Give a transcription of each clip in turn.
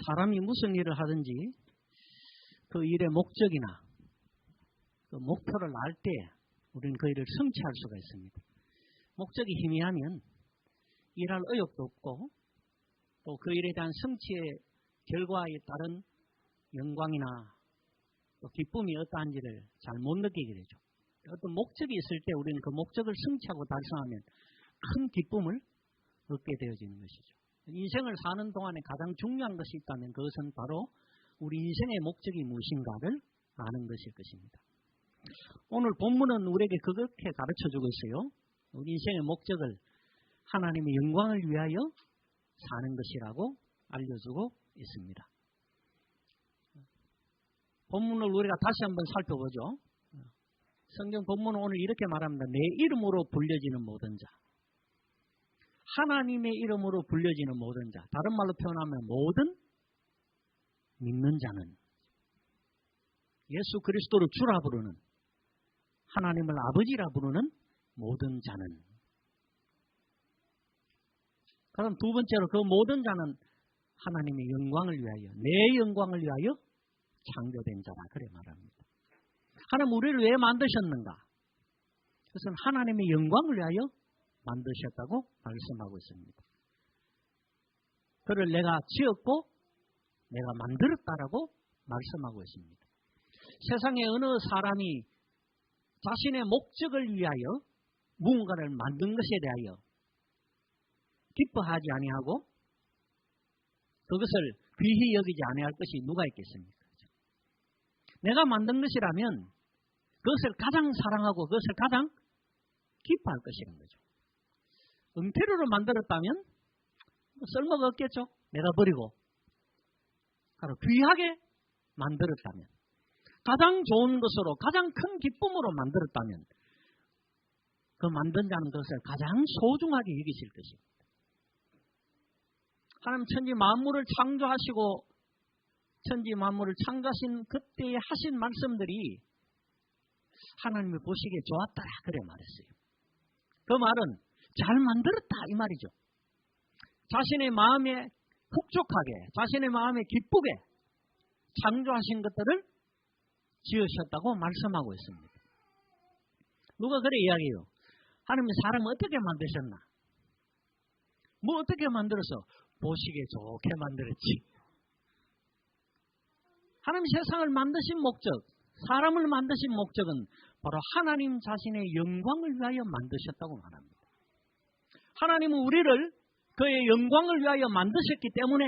사람이 무슨 일을 하든지 그 일의 목적이나 그 목표를 알 때 우리는 그 일을 성취할 수가 있습니다. 목적이 희미하면 일할 의욕도 없고 또 그 일에 대한 성취의 결과에 따른 영광이나 또 기쁨이 어떠한지를 잘 못 느끼게 되죠. 어떤 목적이 있을 때 우리는 그 목적을 성취하고 달성하면 큰 기쁨을 얻게 되어지는 것이죠. 인생을 사는 동안에 가장 중요한 것이 있다면 그것은 바로 우리 인생의 목적이 무엇인가를 아는 것일 것입니다. 오늘 본문은 우리에게 그렇게 가르쳐주고 있어요. 우리 인생의 목적을 하나님의 영광을 위하여 사는 것이라고 알려주고 있습니다. 본문을 우리가 다시 한번 살펴보죠. 성경 본문은 오늘 이렇게 말합니다. 내 이름으로 불려지는 모든 자. 하나님의 이름으로 불려지는 모든 자. 다른 말로 표현하면 모든 믿는 자는 예수 그리스도를 주라 부르는 하나님을 아버지라 부르는 모든 자는. 그럼 두 번째로 그 모든 자는 하나님의 영광을 위하여 내 영광을 위하여 창조된 자라 그래 말합니다. 하나님 우리를 왜 만드셨는가? 그것은 하나님의 영광을 위하여 만드셨다고 말씀하고 있습니다. 그를 내가 지었고 내가 만들었다라고 말씀하고 있습니다. 세상에 어느 사람이 자신의 목적을 위하여 무언가를 만든 것에 대하여 기뻐하지 아니하고 그것을 귀히 여기지 아니할 것이 누가 있겠습니까? 내가 만든 것이라면 그것을 가장 사랑하고 그것을 가장 기뻐할 것이라는 거죠. 엉터리로 만들었다면 쓸모가 없겠죠. 내가 버리고. 바로 귀하게 만들었다면 가장 좋은 것으로 가장 큰 기쁨으로 만들었다면 그 만든 자는 그것을 가장 소중하게 여기실 것입니다. 하나님 천지 만물을 창조하시고 천지 만물을 창조하신 그때에 하신 말씀들이 하나님이 보시기에 좋았다 그래 말했어요. 그 말은 잘 만들었다 이 말이죠. 자신의 마음에 흡족하게 자신의 마음에 기쁘게 창조하신 것들을 지으셨다고 말씀하고 있습니다. 누가 그래 이야기해요. 하나님이 사람을 어떻게 만드셨나? 뭐 어떻게 만들어서 보시기에 좋게 만들었지. 하나님 세상을 만드신 목적, 사람을 만드신 목적은 바로 하나님 자신의 영광을 위하여 만드셨다고 말합니다. 하나님은 우리를 그의 영광을 위하여 만드셨기 때문에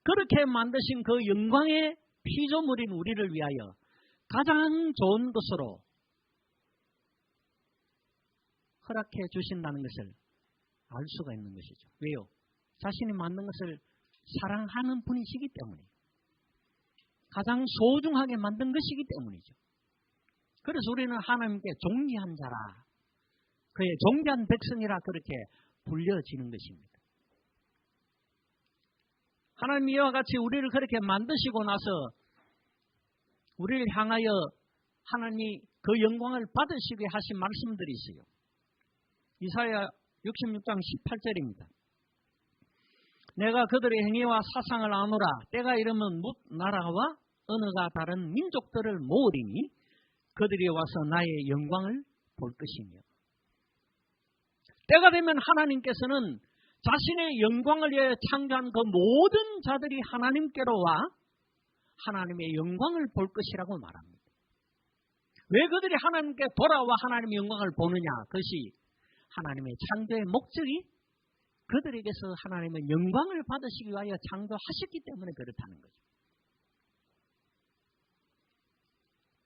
그렇게 만드신 그 영광의 피조물인 우리를 위하여 가장 좋은 것으로 허락해 주신다는 것을 알 수가 있는 것이죠. 왜요? 자신이 만든 것을 사랑하는 분이시기 때문이에요. 가장 소중하게 만든 것이기 때문이죠. 그래서 우리는 하나님께 존귀한 자라, 그의 존귀한 백성이라 그렇게 불려지는 것입니다. 하나님 이와 같이 우리를 그렇게 만드시고 나서 우리를 향하여 하나님이 그 영광을 받으시게 하신 말씀들이 있어요. 이사야 66장 18절입니다. 내가 그들의 행위와 사상을 아노라. 때가 이르면 뭇 나라와 언어가 다른 민족들을 모으리니 그들이 와서 나의 영광을 볼 것이며. 때가 되면 하나님께서는 자신의 영광을 위해 창조한 그 모든 자들이 하나님께로 와 하나님의 영광을 볼 것이라고 말합니다. 왜 그들이 하나님께 돌아와 하나님의 영광을 보느냐? 그것이 하나님의 창조의 목적이 그들에게서 하나님의 영광을 받으시기 위하여 창조하셨기 때문에 그렇다는 거죠.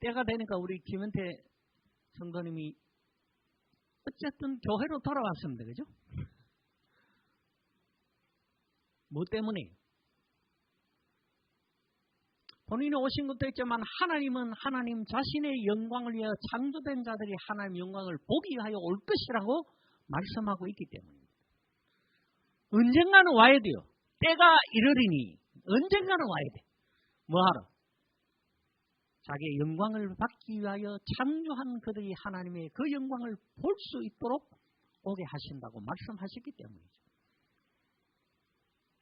때가 되니까 우리 김은태 성도님이 어쨌든 교회로 돌아왔습니다. 그죠? 뭐 때문에? 본인이 오신 것도 있지만 하나님은 하나님 자신의 영광을 위하여 창조된 자들이 하나님의 영광을 보기 위하여 올 것이라고 말씀하고 있기 때문입니다. 언젠가는 와야 돼요. 때가 이르리니 언젠가는 와야 돼. 뭐하러? 자기의 영광을 받기 위하여 창조한 그들이 하나님의 그 영광을 볼 수 있도록 오게 하신다고 말씀하셨기 때문이죠.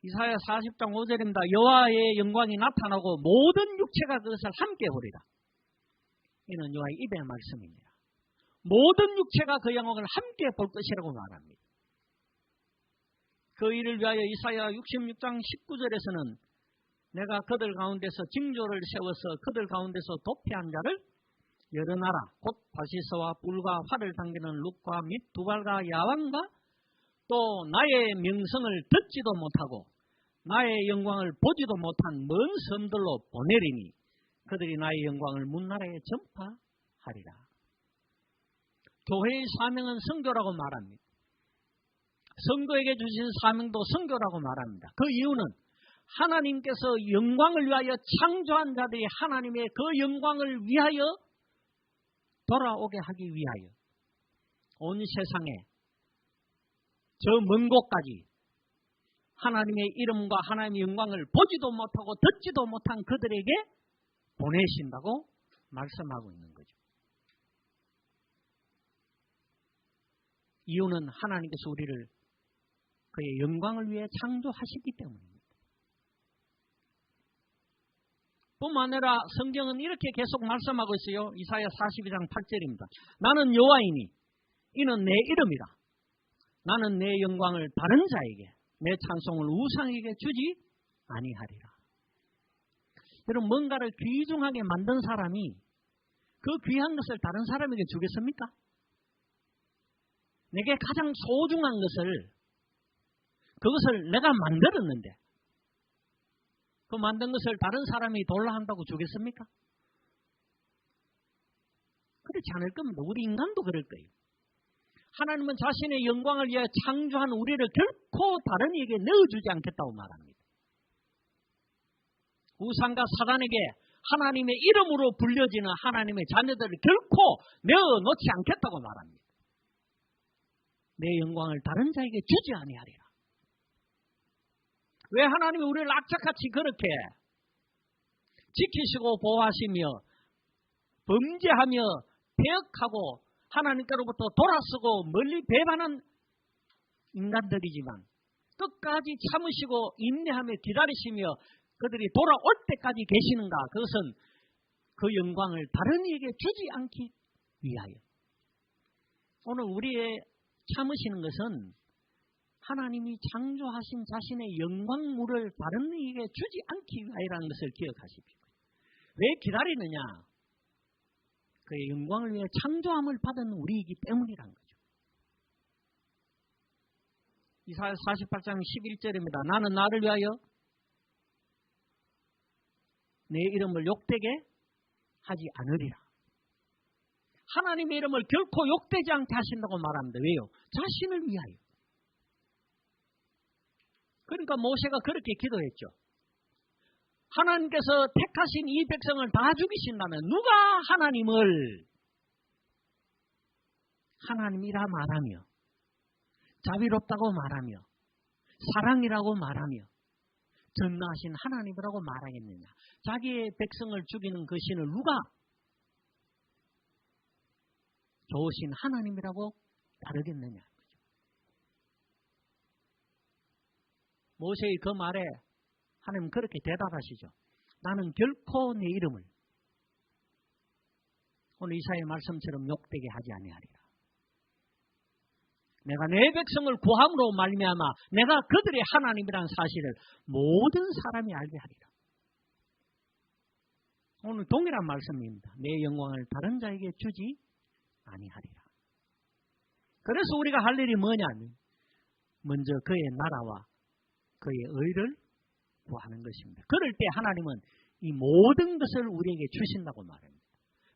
이사야 40장 5절입니다. 여호와의 영광이 나타나고 모든 육체가 그것을 함께 보리라. 이는 여호와의 입의 말씀입니다. 모든 육체가 그 영광을 함께 볼 것이라고 말합니다. 그 일을 위하여 이사야 66장 19절에서는 내가 그들 가운데서 징조를 세워서 그들 가운데서 도피한 자를 여러 나라 곧 다시서와 뿔과 활을 당기는 룩과 및 두발과 야왕과 또 나의 명성을 듣지도 못하고 나의 영광을 보지도 못한 먼 섬들로 보내리니 그들이 나의 영광을 문나라에 전파하리라. 교회의 사명은 선교라고 말합니다. 성도에게 주신 사명도 선교라고 말합니다. 그 이유는 하나님께서 영광을 위하여 창조한 자들이 하나님의 그 영광을 위하여 돌아오게 하기 위하여 온 세상에 저 먼 곳까지 하나님의 이름과 하나님의 영광을 보지도 못하고 듣지도 못한 그들에게 보내신다고 말씀하고 있는 거죠. 이유는 하나님께서 우리를 그의 영광을 위해 창조하시기 때문입니다. 뿐만 아니라 성경은 이렇게 계속 말씀하고 있어요. 이사야 42장 8절입니다. 나는 여호와이니 이는 내 이름이라. 나는 내 영광을 다른 자에게 내 찬송을 우상에게 주지 아니하리라. 여러분 뭔가를 귀중하게 만든 사람이 그 귀한 것을 다른 사람에게 주겠습니까? 내게 가장 소중한 것을 그것을 내가 만들었는데 그 만든 것을 다른 사람이 돌라 한다고 주겠습니까? 그렇지 않을 겁니다. 우리 인간도 그럴 거예요. 하나님은 자신의 영광을 위해 창조한 우리를 결코 다른 이에게 내어주지 않겠다고 말합니다. 우상과 사단에게 하나님의 이름으로 불려지는 하나님의 자녀들을 결코 내어놓지 않겠다고 말합니다. 내 영광을 다른 자에게 주지 아니하리라. 왜 하나님이 우리를 악착같이 그렇게 지키시고 보호하시며 범죄하며 배역하고 하나님께로부터 돌아서고 멀리 배반한 인간들이지만 끝까지 참으시고 인내하며 기다리시며 그들이 돌아올 때까지 계시는가? 그것은 그 영광을 다른 이에게 주지 않기 위하여. 오늘 우리의 참으시는 것은 하나님이 창조하신 자신의 영광물을 다른 이에게 주지 않기 위하여라는 것을 기억하십시오. 왜 기다리느냐? 그의 영광을 위해 창조함을 받은 우리이기 때문이란 거죠. 이사야 48장 11절입니다. 나는 나를 위하여 내 이름을 욕되게 하지 않으리라. 하나님의 이름을 결코 욕되지 않게 하신다고 말합니다. 왜요? 자신을 위하여. 그러니까 모세가 그렇게 기도했죠. 하나님께서 택하신 이 백성을 다 죽이신다면 누가 하나님을 하나님이라 말하며 자비롭다고 말하며 사랑이라고 말하며 전능하신 하나님이라고 말하겠느냐. 자기의 백성을 죽이는 그 신을 누가 좋으신 하나님이라고 따르겠느냐. 모세의 그 말에 하나님 그렇게 대답하시죠. 나는 결코 내 이름을 오늘 이사야의 말씀처럼 욕되게 하지 아니하리라. 내가 내 백성을 구함으로 말미암아 내가 그들의 하나님이라는 사실을 모든 사람이 알게 하리라. 오늘 동일한 말씀입니다. 내 영광을 다른 자에게 주지 아니하리라. 그래서 우리가 할 일이 뭐냐면 먼저 그의 나라와 그의 의를 구하는 것입니다. 그럴 때 하나님은 이 모든 것을 우리에게 주신다고 말합니다.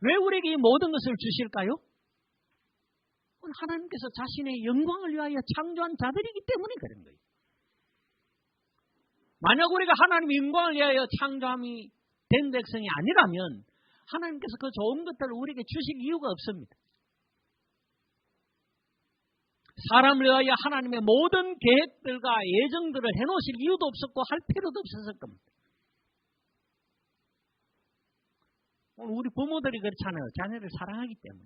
왜 우리에게 이 모든 것을 주실까요? 하나님께서 자신의 영광을 위하여 창조한 자들이기 때문에 그런 거예요. 만약 우리가 하나님의 영광을 위하여 창조함이 된 백성이 아니라면 하나님께서 그 좋은 것들을 우리에게 주실 이유가 없습니다. 사람을 위하여 하나님의 모든 계획들과 예정들을 해놓으실 이유도 없었고 할 필요도 없었을 겁니다. 오늘 우리 부모들이 그렇잖아요. 자녀를 사랑하기 때문에.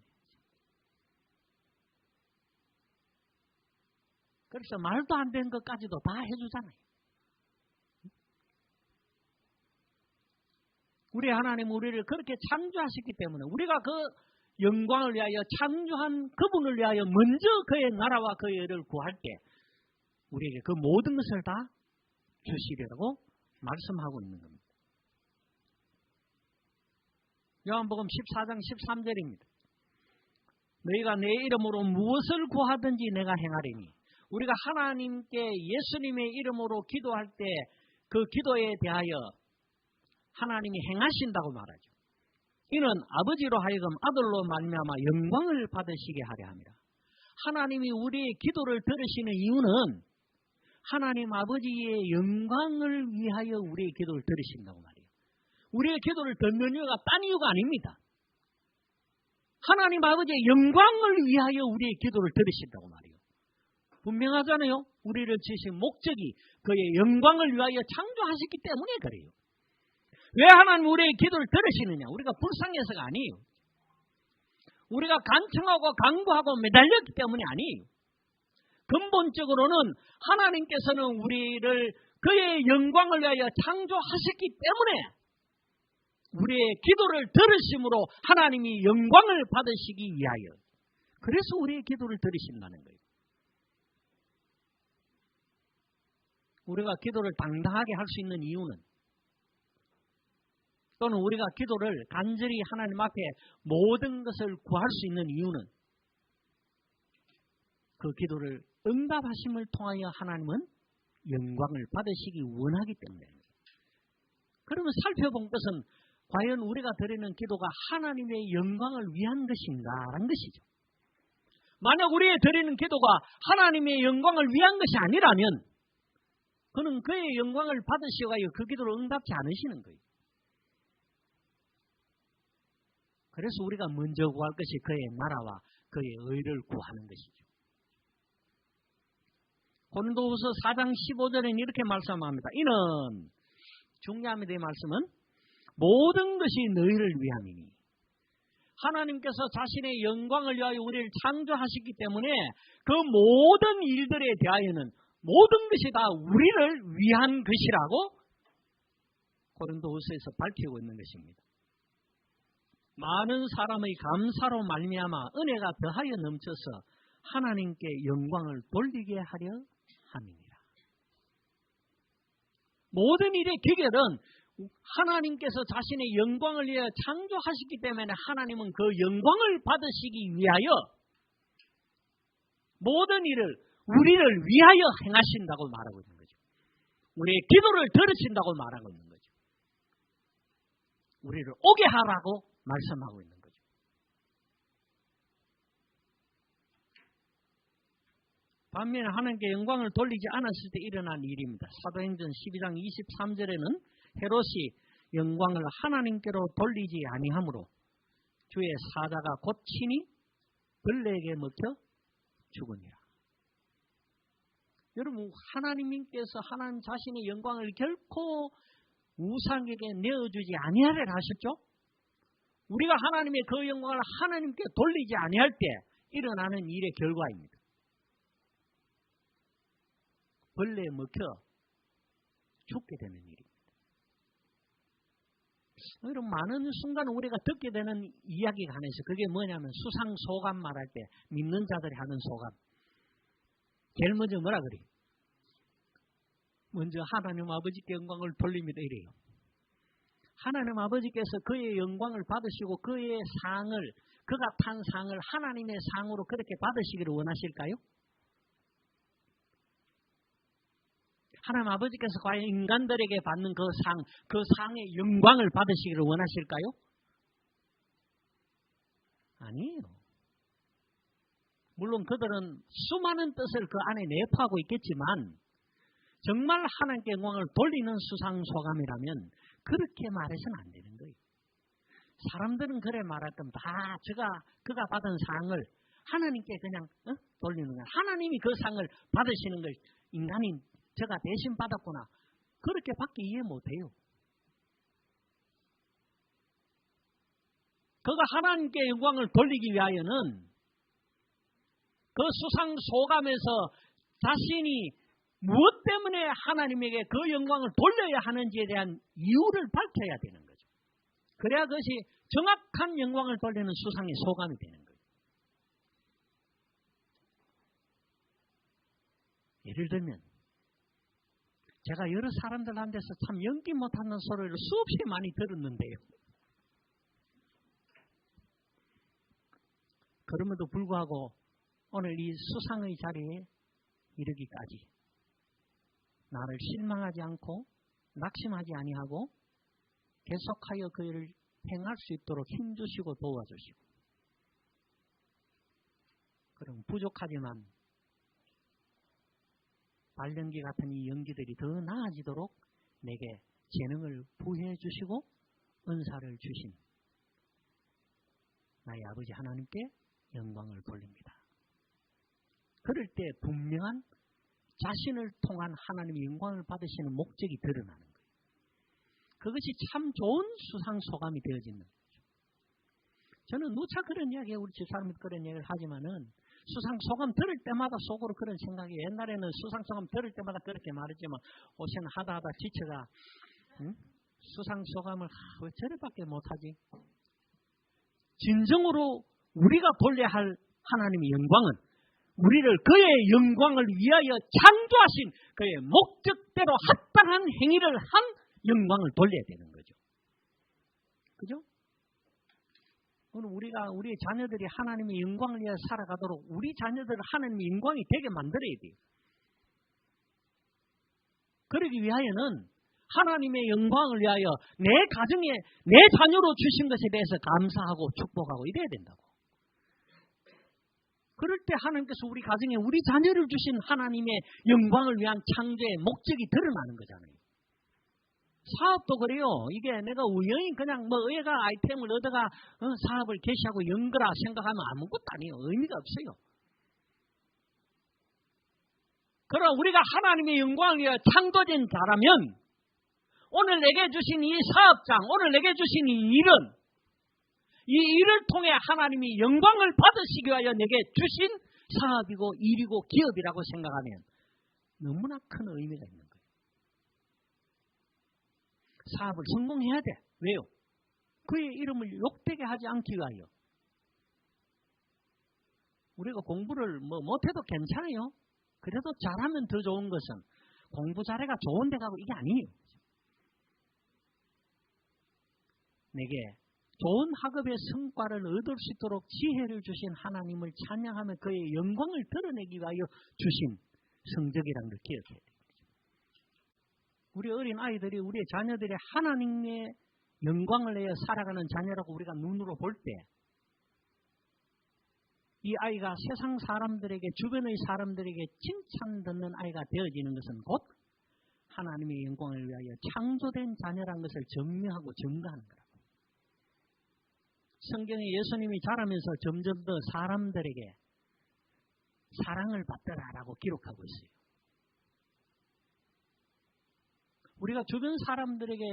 그래서 말도 안 되는 것까지도 다 해주잖아요. 우리 하나님 우리를 그렇게 창조하셨기 때문에 우리가 그 영광을 위하여 창조한 그분을 위하여 먼저 그의 나라와 그의 의를 구할 때 우리에게 그 모든 것을 다 주시리라고 말씀하고 있는 겁니다. 요한복음 14장 13절입니다. 너희가 내 이름으로 무엇을 구하든지 내가 행하리니. 우리가 하나님께 예수님의 이름으로 기도할 때 그 기도에 대하여 하나님이 행하신다고 말하죠. 이는 아버지로 하여금 아들로 말미암아 영광을 받으시게 하려 함이라. 하나님이 우리의 기도를 들으시는 이유는 하나님 아버지의 영광을 위하여 우리의 기도를 들으신다고 말이에요. 우리의 기도를 듣는 이유가 딴 이유가 아닙니다. 하나님 아버지의 영광을 위하여 우리의 기도를 들으신다고 말이에요. 분명하잖아요. 우리를 지으신 목적이 그의 영광을 위하여 창조하셨기 때문에 그래요. 왜 하나님 우리의 기도를 들으시느냐? 우리가 불쌍해서가 아니에요. 우리가 간청하고 강구하고 매달렸기 때문이 아니에요. 근본적으로는 하나님께서는 우리를 그의 영광을 위하여 창조하셨기 때문에 우리의 기도를 들으심으로 하나님이 영광을 받으시기 위하여 그래서 우리의 기도를 들으신다는 거예요. 우리가 기도를 당당하게 할 수 있는 이유는 또는 우리가 기도를 간절히 하나님 앞에 모든 것을 구할 수 있는 이유는 그 기도를 응답하심을 통하여 하나님은 영광을 받으시기 원하기 때문입니다. 그러면 살펴본 것은 과연 우리가 드리는 기도가 하나님의 영광을 위한 것인가라는 것이죠. 만약 우리의 드리는 기도가 하나님의 영광을 위한 것이 아니라면 그는 그의 영광을 받으시고 그 기도를 응답지 않으시는 거예요. 그래서 우리가 먼저 구할 것이 그의 나라와 그의 의를 구하는 것이죠. 고린도후서 4장 15절에는 이렇게 말씀합니다. 이는 중요합니다. 이 말씀은 모든 것이 너희를 위함이니 하나님께서 자신의 영광을 위하여 우리를 창조하셨기 때문에 그 모든 일들에 대하여는 모든 것이 다 우리를 위한 것이라고 고린도후서에서 밝히고 있는 것입니다. 많은 사람의 감사로 말미암아 은혜가 더하여 넘쳐서 하나님께 영광을 돌리게 하려 함이니라. 모든 일의 기결은 하나님께서 자신의 영광을 위하여 창조하셨기 때문에 하나님은 그 영광을 받으시기 위하여 모든 일을 우리를 위하여 행하신다고 말하고 있는 거죠. 우리의 기도를 들으신다고 말하고 있는 거죠. 우리를 오게 하라고 말씀하고 있는 거죠. 반면에 하나님께 영광을 돌리지 않았을 때 일어난 일입니다. 사도행전 12장 23절에는 헤롯이 영광을 하나님께로 돌리지 아니하므로 주의 사자가 곧 친히 벌레에게 먹혀 죽으니라. 여러분, 하나님께서 하나님 자신의 영광을 결코 우상에게 내어주지 아니하리라 하셨죠? 우리가 하나님의 그 영광을 하나님께 돌리지 아니할 때 일어나는 일의 결과입니다. 벌레에 먹혀 죽게 되는 일입니다. 여러분, 많은 순간 우리가 듣게 되는 이야기가 하나 있어요. 그게 뭐냐면 수상소감 말할 때 믿는 자들이 하는 소감. 제일 먼저 뭐라 그래요? 먼저 하나님 아버지께 영광을 돌립니다 이래요. 하나님 아버지께서 그의 영광을 받으시고 그의 상을, 그가 탄 상을 하나님의 상으로 그렇게 받으시기를 원하실까요? 하나님 아버지께서 과연 인간들에게 받는 그 상, 그 상의 영광을 받으시기를 원하실까요? 아니에요. 물론 그들은 수많은 뜻을 그 안에 내포하고 있겠지만 정말 하나님께 영광을 돌리는 수상소감이라면 그렇게 말해서는 안 되는 거예요. 사람들은 그래 말할 거면 다 그가 받은 상을 하나님께 그냥 돌리는 거야. 하나님이 그 상을 받으시는 걸 인간이 제가 대신 받았구나. 그렇게밖에 이해 못해요. 그가 하나님께 영광을 돌리기 위하여는 그 수상소감에서 자신이 무엇 때문에 하나님에게 그 영광을 돌려야 하는지에 대한 이유를 밝혀야 되는 거죠. 그래야 그것이 정확한 영광을 돌리는 수상의 소감이 되는 거예요. 예를 들면 제가 여러 사람들한테서 참 연기 못하는 소리를 수없이 많이 들었는데요. 그럼에도 불구하고 오늘 이 수상의 자리에 이르기까지 나를 실망하지 않고 낙심하지 아니하고 계속하여 그 일을 행할 수 있도록 힘주시고 도와주시고, 그럼 부족하지만 발연기 같은 이 연기들이 더 나아지도록 내게 재능을 부여해 주시고 은사를 주신 나의 아버지 하나님께 영광을 돌립니다. 그럴 때 분명한 자신을 통한 하나님의 영광을 받으시는 목적이 드러나는 거예요. 그것이 참 좋은 수상소감이 되어지는 거죠. 저는 누차 그런 이야기, 우리 집사람이 그런 이야기를 하지만은 수상소감 들을 때마다 속으로 그런 생각이, 옛날에는 수상소감 들을 때마다 그렇게 말했지만 옷은 하다 지쳐가 수상소감을 왜 저래밖에 못하지? 진정으로 우리가 돌려야 할 하나님의 영광은 우리를 그의 영광을 위하여 창조하신 그의 목적대로 합당한 행위를 한 영광을 돌려야 되는 거죠. 그죠? 오늘 우리의 자녀들이 하나님의 영광을 위하여 살아가도록 우리 자녀들을 하나님의 영광이 되게 만들어야 돼요. 그러기 위하여는 하나님의 영광을 위하여 내 가정에 내 자녀로 주신 것에 대해서 감사하고 축복하고 이래야 된다고. 그럴 때 하나님께서 우리 가정에 우리 자녀를 주신 하나님의 영광을 위한 창조의 목적이 드러나는 거잖아요. 사업도 그래요. 이게 내가 우연히 그냥 애가 아이템을 얻어가 사업을 개시하고 연 거라 생각하면 아무것도 아니에요. 의미가 없어요. 그러나 우리가 하나님의 영광을 위하여 창조된 자라면 오늘 내게 주신 이 사업장, 오늘 내게 주신 이 일은 이 일을 통해 하나님이 영광을 받으시기 위하여 내게 주신 사업이고 일이고 기업이라고 생각하면 너무나 큰 의미가 있는 거예요. 사업을 성공해야 돼. 왜요? 그의 이름을 욕되게 하지 않기 위하여. 우리가 공부를 못해도 괜찮아요. 그래도 잘하면 더 좋은 것은 공부 잘해가 좋은 데 가고 이게 아니에요. 내게 좋은 학업의 성과를 얻을 수 있도록 지혜를 주신 하나님을 찬양하며 그의 영광을 드러내기 위하여 주신 성적이라는 걸 기억해야 돼요. 우리 어린 아이들이, 우리의 자녀들이 하나님의 영광을 내어 살아가는 자녀라고 우리가 눈으로 볼 때 이 아이가 세상 사람들에게, 주변의 사람들에게 칭찬 듣는 아이가 되어지는 것은 곧 하나님의 영광을 위하여 창조된 자녀라는 것을 증명하고 증거하는 거라고. 성경에 예수님이 자라면서 점점 더 사람들에게 사랑을 받더라라고 기록하고 있어요. 우리가 주변 사람들에게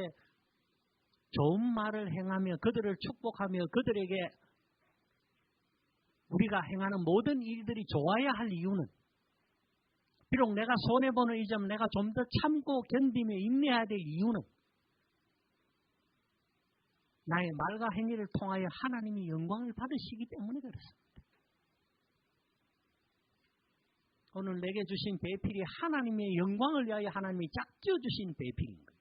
좋은 말을 행하며 그들을 축복하며 그들에게 우리가 행하는 모든 일들이 좋아야 할 이유는, 비록 내가 손해보는 이 점 내가 좀 더 참고 견디며 인내해야 될 이유는 나의 말과 행위를 통하여 하나님이 영광을 받으시기 때문에 그렇습니다. 오늘 내게 주신 배필이 하나님의 영광을 위하여 하나님이 짝지어 주신 배필인 거예요.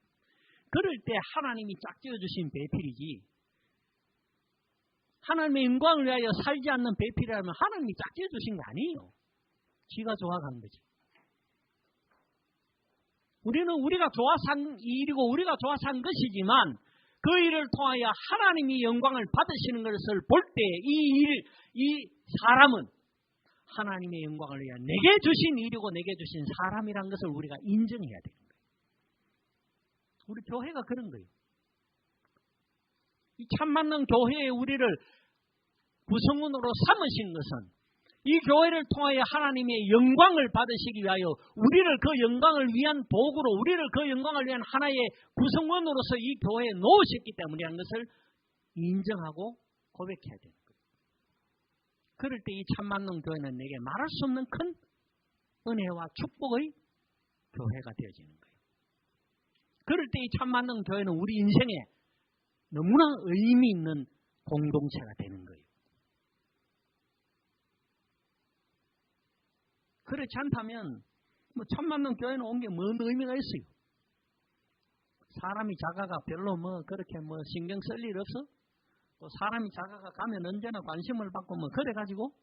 그럴 때 하나님이 짝지어 주신 배필이지, 하나님의 영광을 위하여 살지 않는 배필이라면 하나님이 짝지어 주신 게 아니에요. 지가 좋아간 거지. 우리는 우리가 좋아 산 일이고 우리가 좋아 산 것이지만 그 일을 통하여 하나님이 영광을 받으시는 것을 볼 때 이 사람은 하나님의 영광을 위하여 내게 주신 일이고 내게 주신 사람이라는 것을 우리가 인정해야 되는 거예요. 우리 교회가 그런 거예요. 이 참맞는 교회에 우리를 구성원으로 삼으신 것은 이 교회를 통하여 하나님의 영광을 받으시기 위하여 우리를 그 영광을 위한 도구로, 우리를 그 영광을 위한 하나의 구성원으로서 이 교회에 놓으셨기 때문이라는 것을 인정하고 고백해야 되는 거예요. 그럴 때 이 참맞는 교회는 내게 말할 수 없는 큰 은혜와 축복의 교회가 되어지는 거예요. 그럴 때 이 참맞는 교회는 우리 인생에 너무나 의미 있는 공동체가 되는 거예요. 그렇지 않다면 뭐 1000만 명 교회는 온 게 뭔 의미가 있어요? 사람이 자가가 별로 뭐 그렇게 뭐 신경 쓸 일 없어? 또 사람이 자가가 가면 언제나 관심을 받고 뭐 그래가지고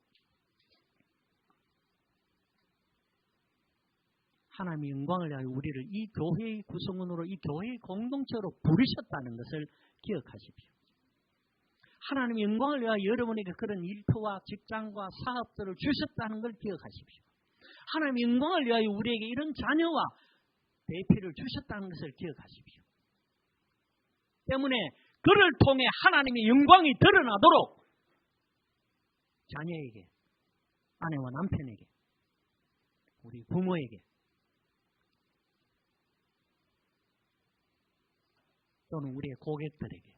하나님의 영광을 위하여 우리를 이 교회의 구성원으로 이 교회의 공동체로 부르셨다는 것을 기억하십시오. 하나님의 영광을 위하여 여러분에게 그런 일터와 직장과 사업들을 주셨다는 걸 기억하십시오. 하나님의 영광을 위하여 우리에게 이런 자녀와 대피를 주셨다는 것을 기억하십시오. 때문에 그를 통해 하나님의 영광이 드러나도록 자녀에게, 아내와 남편에게, 우리 부모에게 또는 우리의 고객들에게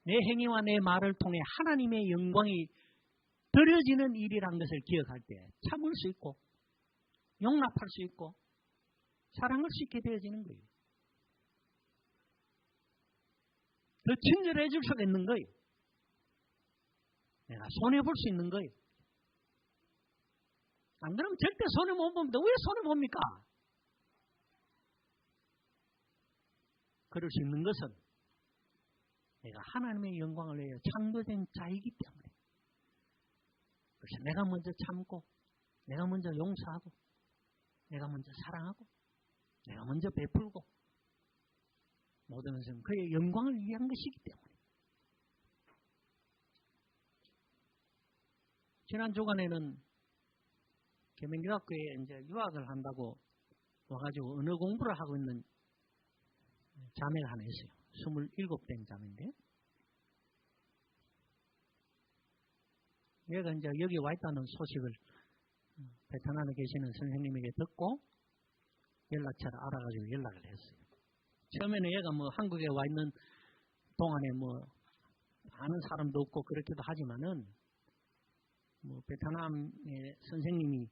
내 행위와 내 말을 통해 하나님의 영광이 드려지는 일이란 것을 기억할 때 참을 수 있고 용납할 수 있고 사랑할 수 있게 되어지는 거예요. 더 친절해 줄 수가 있는 거예요. 내가 손해볼 수 있는 거예요. 안 그러면 절대 손해 못 봅니다. 왜 손해 봅니까? 그럴 수 있는 것은 내가 하나님의 영광을 위해 창조된 자이기 때문에. 그래서 내가 먼저 참고, 내가 먼저 용서하고, 내가 먼저 사랑하고, 내가 먼저 베풀고, 모든 것은 그의 영광을 위한 것이기 때문에. 지난 주간에는 계명교학교에 이제 유학을 한다고 와가지고 언어 공부를 하고 있는 자매가 하나 있어요. 27된 자매인데. 얘가 이제 여기 와 있다는 소식을 베트남에 계시는 선생님에게 듣고 연락처를 알아가지고 연락을 했어요. 처음에는 얘가 뭐 한국에 와 있는 동안에 뭐 아는 사람도 없고 그렇기도 하지만은 뭐 베트남의 선생님이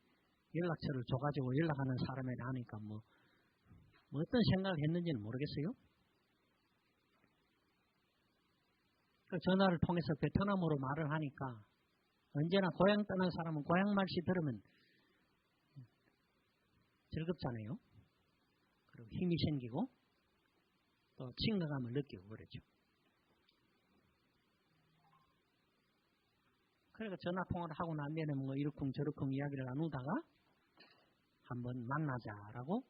연락처를 줘가지고 연락하는 사람이라 하니까 뭐 어떤 생각을 했는지는 모르겠어요. 그 전화를 통해서 베트남어로 말을 하니까 언제나 고향 떠난 사람은 고향 말씨 들으면 즐겁잖아요. 그리고 힘이 생기고 또 친근감을 느끼고 그러죠. 그러니까 전화통화를 하고 난 뒤에는 뭐 이러쿵저러쿵 이야기를 나누다가 한번 만나자라고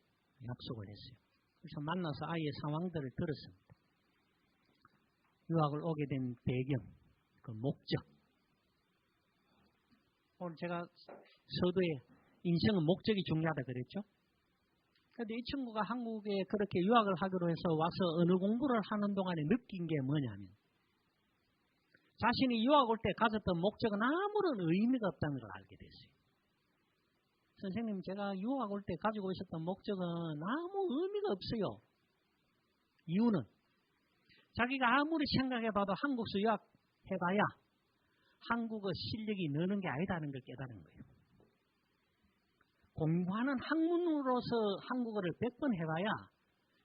약속을 했어요. 그래서 만나서 아이의 상황들을 들었습니다. 유학을 오게 된 배경, 그 목적. 오늘 제가 서두에 인생은 목적이 중요하다 그랬죠. 그런데 이 친구가 한국에 그렇게 유학을 하기로 해서 와서 언어 공부를 하는 동안에 느낀 게 뭐냐면 자신이 유학 올 때 가졌던 목적은 아무런 의미가 없다는 걸 알게 됐어요. 선생님, 제가 유학 올 때 가지고 있었던 목적은 아무 의미가 없어요. 이유는 자기가 아무리 생각해봐도 한국에서 유학해봐야 한국어 실력이 느는 게 아니다는 걸 깨달은 거예요. 공부하는 학문으로서 한국어를 100번 해봐야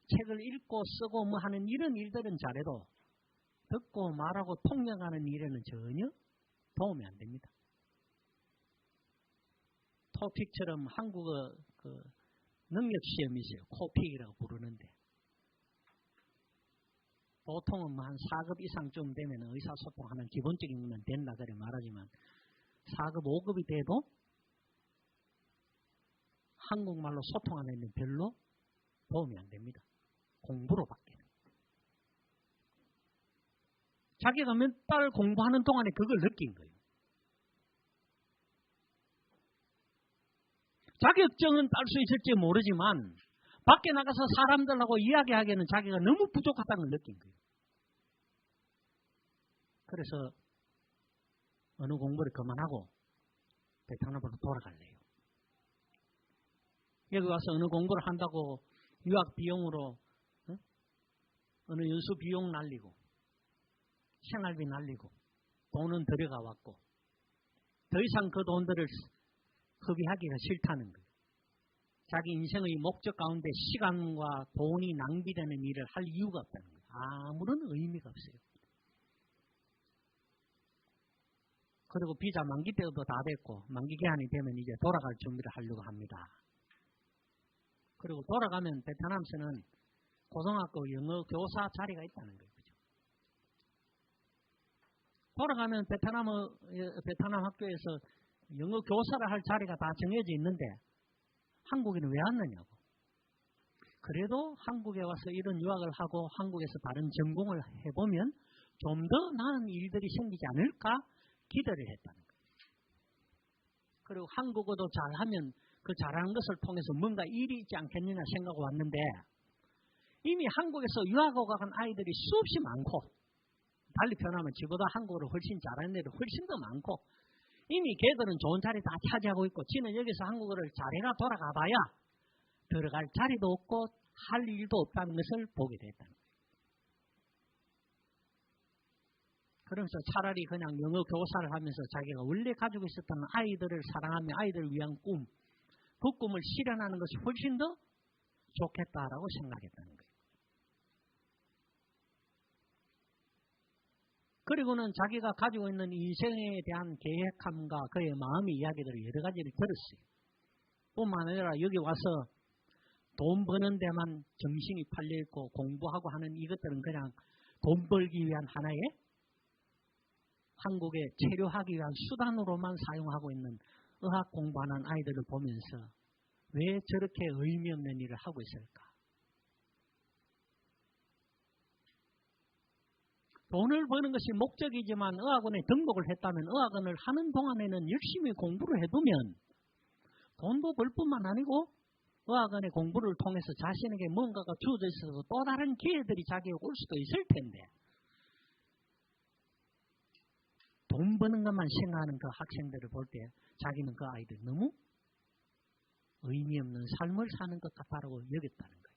책을 읽고 쓰고 뭐 하는 이런 일들은 잘해도 듣고 말하고 통역하는 일에는 전혀 도움이 안 됩니다. 토픽처럼 한국어 그 능력시험이 있어요. 코픽이라고 부르는데 보통은 뭐 한 4급 이상쯤 되면 의사소통하는 기본적인 것은 된다 그래 말하지만 4급, 5급이 돼도 한국말로 소통하는 데는 별로 도움이 안 됩니다. 공부로밖에는. 자기가 몇 달 공부하는 동안에 그걸 느낀 거예요. 자격증은 딸 수 있을지 모르지만 밖에 나가서 사람들하고 이야기하기에는 자기가 너무 부족하다는 걸 느낀 거예요. 그래서 언어 공부를 그만하고 베트남으로 돌아갈래요. 여기 와서 언어 공부를 한다고 유학 비용으로 어느 연수 비용 날리고 생활비 날리고 돈은 들여가 왔고 더 이상 그 돈들을 허비하기가 싫다는 거예요. 자기 인생의 목적 가운데 시간과 돈이 낭비되는 일을 할 이유가 없다는 거예요. 아무런 의미가 없어요. 그리고 비자 만기 때도 다 됐고 만기 기한이 되면 이제 돌아갈 준비를 하려고 합니다. 그리고 돌아가면 베트남에서는 고등학교 영어 교사 자리가 있다는 거예요. 그죠? 돌아가면 베트남 학교에서 영어 교사를 할 자리가 다 정해져 있는데 한국에는 왜 왔느냐고. 그래도 한국에 와서 이런 유학을 하고 한국에서 다른 전공을 해보면 좀 더 나은 일들이 생기지 않을까 기대를 했다는 거예요. 그리고 한국어도 잘하면 그 잘하는 것을 통해서 뭔가 일이 있지 않겠느냐 생각하고 왔는데 이미 한국에서 유학하고 간 아이들이 수없이 많고 달리 표현하면 지보다 한국어를 훨씬 잘하는 애들 훨씬 더 많고 이미 걔들은 좋은 자리 다 차지하고 있고 지는 여기서 한국어를 잘해라 돌아가 봐야 들어갈 자리도 없고 할 일도 없다는 것을 보게 됐다는 거예요. 그러면서 차라리 그냥 영어 교사를 하면서 자기가 원래 가지고 있었던 아이들을 사랑하며 아이들을 위한 꿈, 그 꿈을 실현하는 것이 훨씬 더 좋겠다라고 생각했다는 거예요. 그리고는 자기가 가지고 있는 인생에 대한 계획함과 그의 마음의 이야기들을 여러 가지를 들었어요. 뿐만 아니라 여기 와서 돈 버는 데만 정신이 팔려있고 공부하고 하는 이것들은 그냥 돈 벌기 위한 하나의 한국에 체류하기 위한 수단으로만 사용하고 있는 의학 공부하는 아이들을 보면서 왜 저렇게 의미 없는 일을 하고 있을까? 돈을 버는 것이 목적이지만 의학원에 등록을 했다면 의학원을 하는 동안에는 열심히 공부를 해두면 돈도 벌 뿐만 아니고 의학원의 공부를 통해서 자신에게 뭔가가 주어져 있어서 또 다른 기회들이 자기에게 올 수도 있을 텐데 돈 버는 것만 생각하는 그 학생들을 볼 때 자기는 그 아이들 너무 의미 없는 삶을 사는 것 같다고 여겼다는 거예요.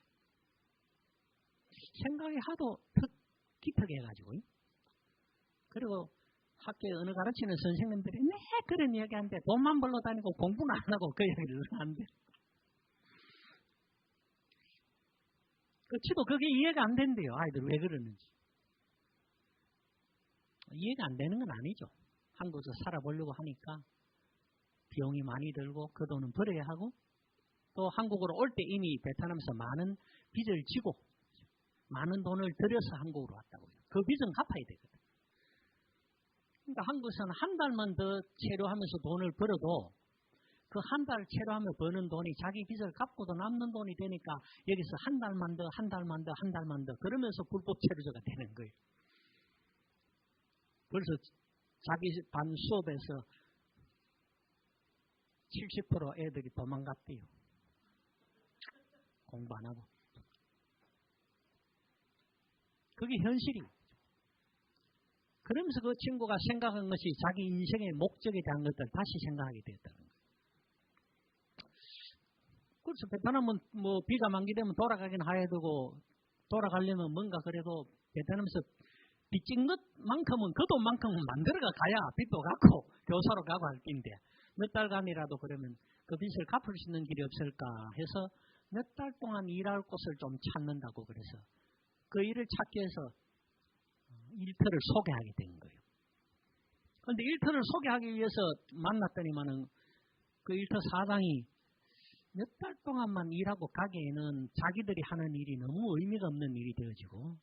생각이 하도 깊게 해가지고 그리고 학교에 언어 가르치는 선생님들이 네 그런 이야기하는데 돈만 벌러 다니고 공부는 안 하고 그 이야기를 하는데 그치도 그게 이해가 안 된대요. 아이들 왜 그러는지. 이해가 안 되는 건 아니죠. 한국에서 살아보려고 하니까 비용이 많이 들고 그 돈은 벌어야 하고 또 한국으로 올 때 이미 베트남에서 많은 빚을 지고 많은 돈을 들여서 한국으로 왔다고요. 그 빚은 갚아야 되거든. 그러니까 한국에서는 한 달만 더 체류하면서 돈을 벌어도 그 한 달 체류하며 버는 돈이 자기 빚을 갚고도 남는 돈이 되니까 여기서 한 달만 더, 한 달만 더, 한 달만 더 그러면서 불법 체류자가 되는 거예요. 벌써 자기 반 수업에서 70% 애들이 도망갔대요. 공부 안 하고. 그게 현실이에요. 그러면서 그 친구가 생각한 것이 자기 인생의 목적에 대한 것들 다시 생각하게 되었다는 거예요. 그래서 베트남은 뭐 비가 만기되면 돌아가긴 해야 되고 돌아가려면 뭔가 그래도 베트남에서 빚진 것만큼은 그 돈만큼은 만들어가 가야 빚도 갚고 교사로 가고 할 텐데 몇 달간이라도 그러면 그 빚을 갚을 수 있는 길이 없을까 해서 몇 달 동안 일할 곳을 좀 찾는다고 그래서 그 일을 찾기 위해서 일터를 소개하게 된 거예요. 그런데 일터를 소개하기 위해서 만났더니만은 그 일터 사장이 몇 달 동안만 일하고 가기에는 자기들이 하는 일이 너무 의미가 없는 일이 되어지고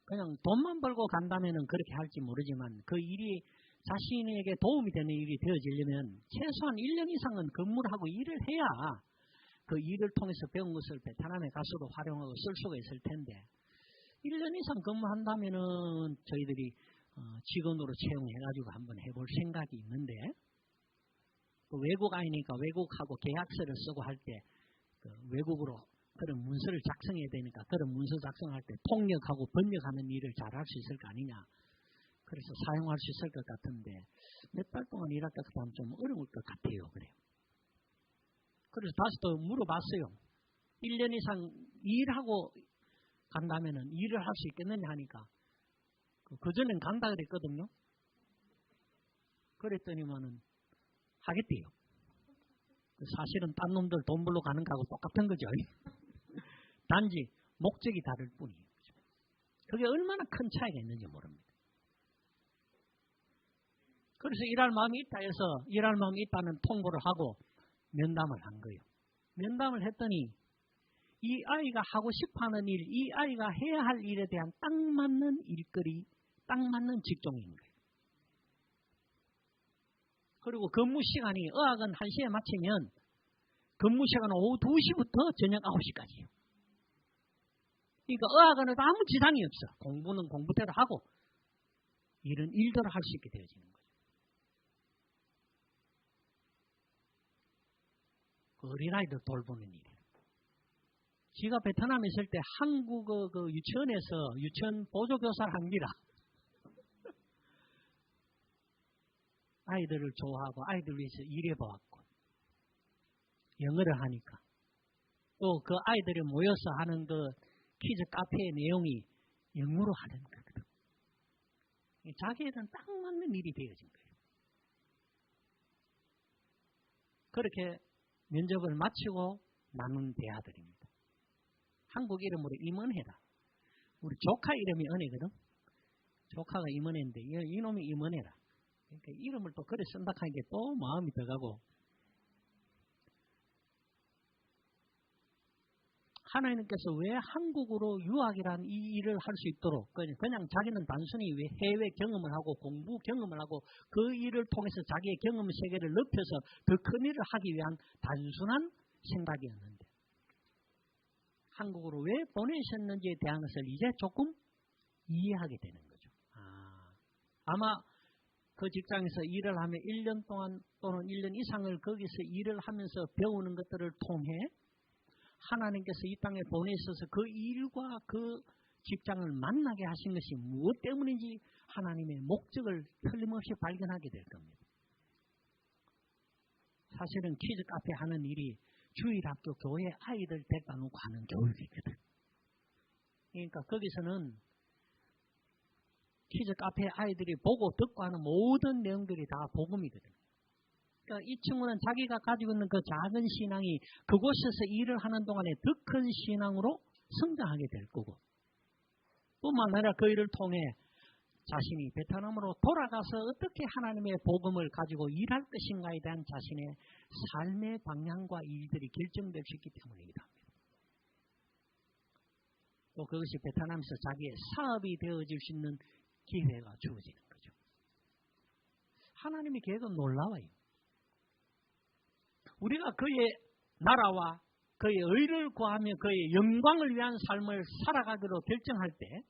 그냥 돈만 벌고 간다면은 그렇게 할지 모르지만 그 일이 자신에게 도움이 되는 일이 되어지려면 최소한 1년 이상은 근무를 하고 일을 해야 그 일을 통해서 배운 것을 베트남에 가서도 활용하고 쓸 수가 있을 텐데 1년 이상 근무한다면은 저희들이 직원으로 채용해가지고 한번 해볼 생각이 있는데 또 외국 아이니까 외국하고 계약서를 쓰고 할 때 그 외국으로 그런 문서를 작성해야 되니까 그런 문서 작성할 때 통역하고 번역하는 일을 잘 할 수 있을 거 아니냐. 그래서 사용할 수 있을 것 같은데 몇 달 동안 일할 것 같으면 좀 어려울 것 같아요. 그래요. 그래서 다시 또 물어봤어요. 1년 이상 일하고 간다면은 일을 할 수 있겠느냐 하니까 그전엔 간다 그랬거든요. 그랬더니만은 하겠대요. 사실은 딴 놈들 돈 벌러 가는 거하고 똑같은 거죠. 단지 목적이 다를 뿐이에요. 그게 얼마나 큰 차이가 있는지 모릅니다. 그래서 일할 마음이 있다 해서 일할 마음이 있다는 통보를 하고 면담을 한 거예요. 면담을 했더니 이 아이가 하고 싶어하는 일, 이 아이가 해야 할 일에 대한 딱 맞는 일거리, 딱 맞는 직종인 거예요. 그리고 근무 시간이 의학은 1시에 마치면 근무 시간은 오후 2시부터 저녁 9시까지예요. 그러니까 의학원에도 아무 지장이 없어. 공부는 공부대로 하고 일은 일대로 할 수 있게 되어지는 거죠. 그 어린아이들 돌보는 일이에요. 제가 베트남에 있을 때 한국어 그 유치원에서 유치원 보조교사를 합니다. 아이들을 좋아하고 아이들 위해서 일해보았고 영어를 하니까 또 그 아이들이 모여서 하는 그 키즈 카페의 내용이 영어로 하는 거거든. 자기에는 딱 맞는 일이 되어진 거예요. 그렇게 면접을 마치고 나눈 대화들입니다. 한국 이름으로 임은혜다. 우리 조카 이름이 은혜거든. 조카가 임은혜인데 이놈이 임은혜라. 그러니까 이름을 또 그래 쓴다 하는 게 또 마음이 들어가고 하나님께서 왜 한국으로 유학이라는 이 일을 할 수 있도록 그냥 자기는 단순히 왜 해외 경험을 하고 공부 경험을 하고 그 일을 통해서 자기의 경험 세계를 넓혀서 더 큰 일을 하기 위한 단순한 생각이었는데 한국으로 왜 보내셨는지에 대한 것을 이제 조금 이해하게 되는 거죠. 아마 그 직장에서 일을 하면 1년 동안 또는 1년 이상을 거기서 일을 하면서 배우는 것들을 통해 하나님께서 이 땅에 보내셔서 그 일과 그 직장을 만나게 하신 것이 무엇 때문인지 하나님의 목적을 틀림없이 발견하게 될 겁니다. 사실은 키즈 카페 하는 일이 주일학교 교회 아이들 데리다 놓고 하는 교육이거든. 그러니까 거기서는 키즈 카페 아이들이 보고 듣고 하는 모든 내용들이 다 복음이거든. 그러니까 이 친구는 자기가 가지고 있는 그 작은 신앙이 그곳에서 일을 하는 동안에 더 큰 신앙으로 성장하게 될 거고 뿐만 아니라 그 일을 통해 자신이 베트남으로 돌아가서 어떻게 하나님의 복음을 가지고 일할 것인가에 대한 자신의 삶의 방향과 일들이 결정될 수 있기 때문입니다. 또 그것이 베트남에서 자기의 사업이 되어질 수 있는 기회가 주어지는 거죠. 하나님의 계획은 놀라워요. 우리가 그의 나라와 그의 의를 구하며 그의 영광을 위한 삶을 살아가기로 결정할 때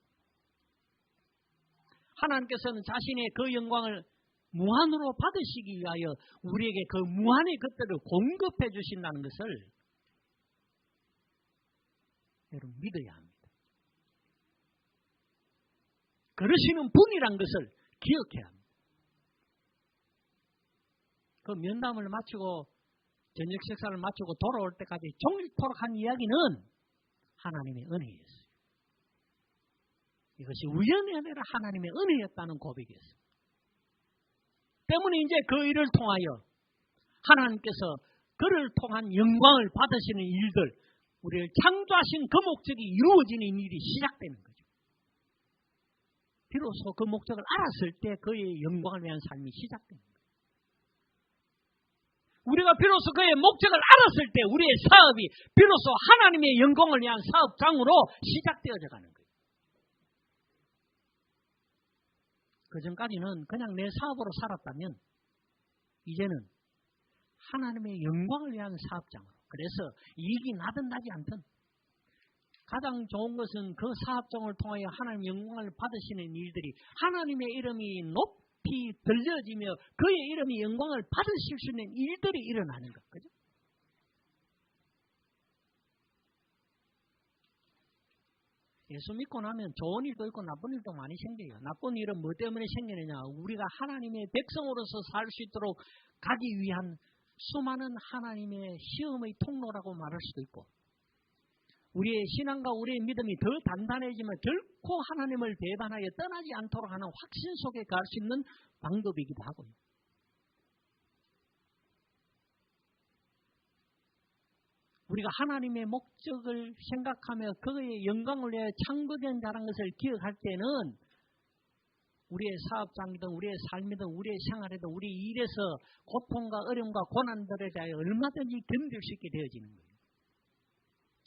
하나님께서는 자신의 그 영광을 무한으로 받으시기 위하여 우리에게 그 무한의 것들을 공급해 주신다는 것을 여러분 믿어야 합니다. 그러시는 분이란 것을 기억해야 합니다. 그 면담을 마치고 저녁 식사를 마치고 돌아올 때까지 종일토록 한 이야기는 하나님의 은혜였어요. 이것이 우연이 아니라 하나님의 은혜였다는 고백이었어요. 때문에 이제 그 일을 통하여 하나님께서 그를 통한 영광을 받으시는 일들, 우리를 창조하신 그 목적이 이루어지는 일이 시작되는 거죠. 비로소 그 목적을 알았을 때 그의 영광을 위한 삶이 시작되는 거예요. 우리가 비로소 그의 목적을 알았을 때 우리의 사업이 비로소 하나님의 영광을 위한 사업장으로 시작되어져 가는 거예요. 그전까지는 그냥 내 사업으로 살았다면 이제는 하나님의 영광을 위한 사업장으로, 그래서 이익이 나든 나지 않든 가장 좋은 것은 그 사업장을 통하여 하나님의 영광을 받으시는 일들이 하나님의 이름이 높이 들려지며 그의 이름이 영광을 받으실 수 있는 일들이 일어나는 것. 그죠? 예수 믿고 나면 좋은 일도 있고 나쁜 일도 많이 생겨요. 나쁜 일은 뭐 때문에 생기느냐? 우리가 하나님의 백성으로서 살 수 있도록 가기 위한 수많은 하나님의 시험의 통로라고 말할 수도 있고, 우리의 신앙과 우리의 믿음이 더 단단해지면 결코 하나님을 배반하여 떠나지 않도록 하는 확신 속에 갈 수 있는 방법이기도 하고요. 우리가 하나님의 목적을 생각하며 그의 영광을 위해 창조된 자라는 것을 기억할 때는 우리의 사업장이든 우리의 삶이든 우리의 생활이든 우리 일에서 고통과 어려움과 고난들에 대하여 얼마든지 견딜 수 있게 되어지는 거예요.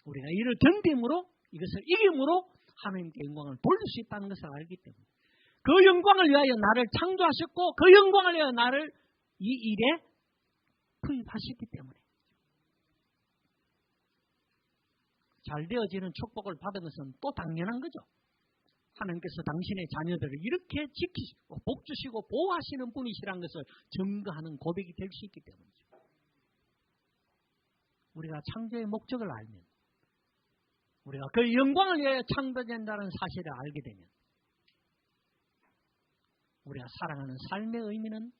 우리가 이를 견딤으로 이것을 이김으로 하나님께 영광을 돌릴 수 있다는 것을 알기 때문에 그 영광을 위하여 나를 창조하셨고 그 영광을 위하여 나를 이 일에 투입하셨기 때문에 잘 되어지는 축복을 받은 것은 또 당연한 거죠. 하나님께서 당신의 자녀들을 이렇게 지키시고 복 주시고 보호하시는 분이시라는 것을 증거하는 고백이 될 수 있기 때문이죠. 우리가 창조의 목적을 알면 우리가 그 영광을 위하여 창조된다는 사실을 알게 되면 우리가 살아가는 삶의 의미는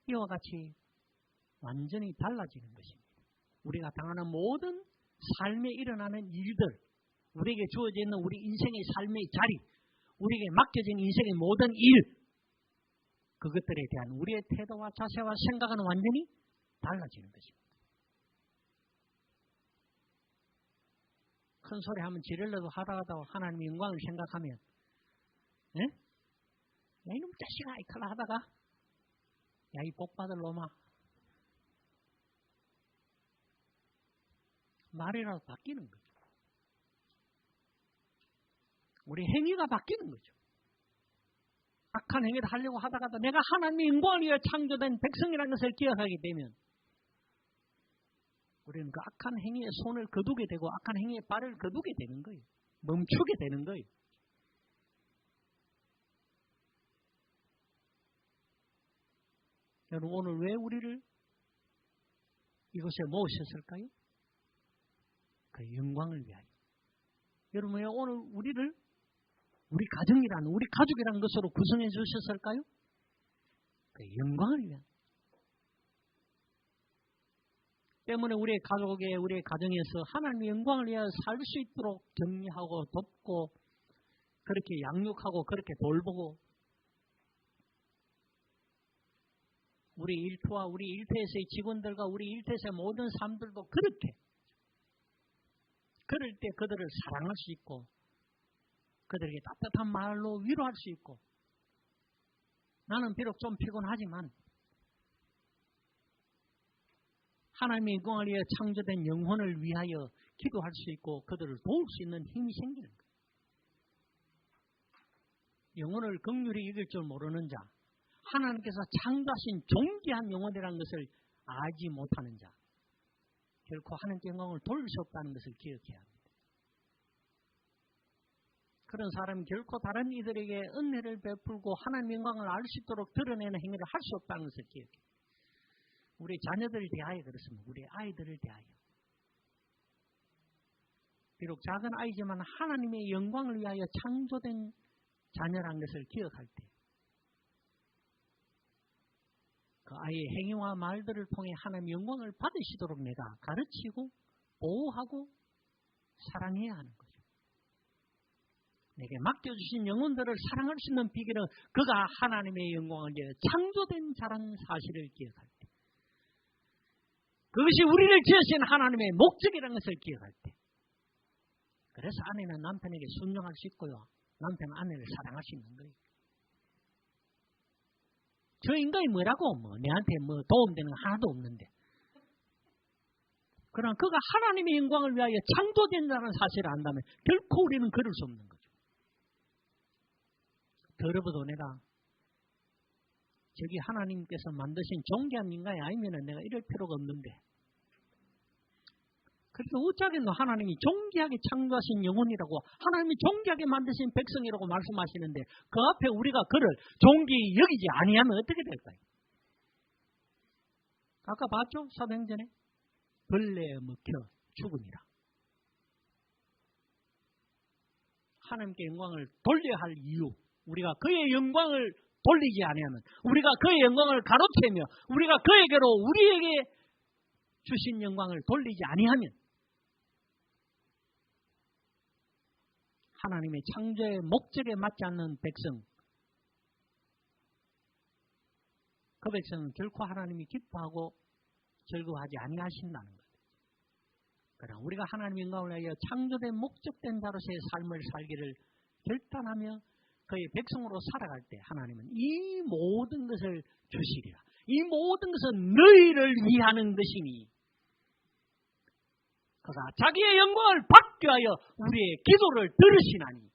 이와 같이 완전히 달라지는 것입니다. 우리가 당하는 모든 삶에 일어나는 일들, 우리에게 주어져 있는 우리 인생의 삶의 자리, 우리에게 맡겨진 인생의 모든 일, 그것들에 대한 우리의 태도와 자세와 생각은 완전히 달라지는 것입니다. 큰 소리 하면 지르려고 하다가도 하나님의 영광을 생각하면 야 이놈 자식아 이칼라 하다가 야 이 복받을 놈아 말이라도 바뀌는 거죠. 우리 행위가 바뀌는 거죠. 악한 행위를 하려고 하다가도 내가 하나님의 영광을 위해 창조된 백성이라는 것을 기억하게 되면 우리는 그 악한 행위에 손을 거두게 되고 악한 행위에 발을 거두게 되는 거예요. 멈추게 되는 거예요. 여러분 오늘 왜 우리를 이곳에 모으셨을까요? 그 영광을 위하여. 여러분 왜 오늘 우리를 우리 가정이라는 우리 가족이라는 것으로 구성해 주셨을까요? 그 영광을 위하여. 때문에 우리의 가족에 우리의 가정에서 하나님의 영광을 위하여 살 수 있도록 격려하고 돕고 그렇게 양육하고 그렇게 돌보고 우리 일터와 우리 일터에서의 직원들과 우리 일터에서의 모든 사람들도 그렇게 그럴 때 그들을 사랑할 수 있고 그들에게 따뜻한 말로 위로할 수 있고 나는 비록 좀 피곤하지만 하나님의 영광을 위해 창조된 영혼을 위하여 기도할 수 있고 그들을 도울 수 있는 힘이 생기는 거예요. 영혼을 긍휼히 여길 줄 모르는 자, 하나님께서 창조하신 존귀한 영혼이라는 것을 알지 못하는 자, 결코 하나님께 영광을 돌릴 수 없다는 것을 기억해야 합니다. 그런 사람이 결코 다른 이들에게 은혜를 베풀고 하나님의 영광을 알 수 있도록 드러내는 행위를 할 수 없다는 것을 기억해요. 우리 자녀들을 대하여 그렇습니다. 우리 아이들을 대하여. 비록 작은 아이지만 하나님의 영광을 위하여 창조된 자녀라는 것을 기억할 때 그 아이의 행위와 말들을 통해 하나님의 영광을 받으시도록 내가 가르치고 보호하고 사랑해야 하는 거죠. 내게 맡겨주신 영혼들을 사랑할 수 있는 비결은 그가 하나님의 영광을 위해 창조된 자라는 사실을 기억할 때 그것이 우리를 지으신 하나님의 목적이라는 것을 기억할 때 그래서 아내는 남편에게 순종할 수 있고요. 남편은 아내를 사랑할 수 있는 거예요. 저 인간이 뭐라고 내한테 도움되는 거 하나도 없는데 그러나 그가 하나님의 영광을 위하여 창조된다는 사실을 안다면 결코 우리는 그럴 수 없는 거죠. 더러워도 내가 저기 하나님께서 만드신 존귀한 인간이 아니면 내가 이럴 필요가 없는데 그래서 어쩌겠노 하나님이 존귀하게 창조하신 영혼이라고 하나님이 존귀하게 만드신 백성이라고 말씀하시는데 그 앞에 우리가 그를 존귀 여기지 아니하면 어떻게 될까요? 아까 봤죠? 사도행전에 벌레에 먹혀 죽으니라. 하나님께 영광을 돌려야 할 이유 우리가 그의 영광을 돌리지 아니하면 우리가 그의 영광을 가로채며 우리가 그에게로 우리에게 주신 영광을 돌리지 아니하면 하나님의 창조의 목적에 맞지 않는 백성 그 백성은 결코 하나님이 기뻐하고 즐거워하지 아니하신다는 거예요. 그러나 우리가 하나님의 영광을 위하여 창조된 목적된 자로서의 삶을 살기를 결단하며 그의 백성으로 살아갈 때 하나님은 이 모든 것을 주시리라. 이 모든 것은 너희를 위하는 것이니 그가 자기의 영광을 받기 위하여 우리의 기도를 들으시나니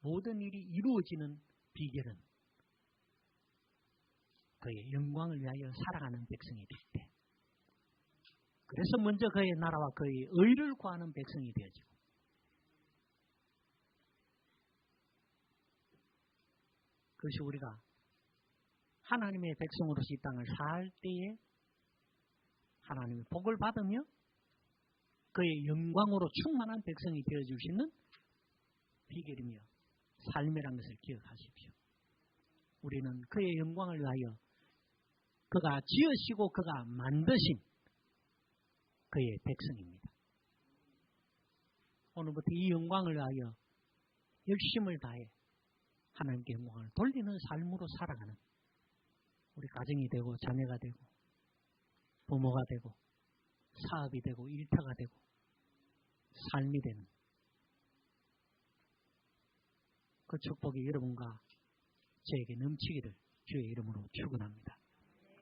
모든 일이 이루어지는 비결은 그의 영광을 위하여 살아가는 백성이 될 때 그래서 먼저 그의 나라와 그의 의를 구하는 백성이 되어지고 그것이 우리가 하나님의 백성으로서 이 땅을 살 때에 하나님의 복을 받으며 그의 영광으로 충만한 백성이 되어줄 수 있는 비결이며 삶이라는 것을 기억하십시오. 우리는 그의 영광을 위하여 그가 지으시고 그가 만드신 그의 백성입니다. 오늘부터 이 영광을 위하여 열심을 다해 하나님께 영광을 돌리는 삶으로 살아가는 우리 가정이 되고 자녀가 되고 부모가 되고 사업이 되고 일터가 되고 삶이 되는 그 축복이 여러분과 저에게 넘치기를 주의 이름으로 축원합니다.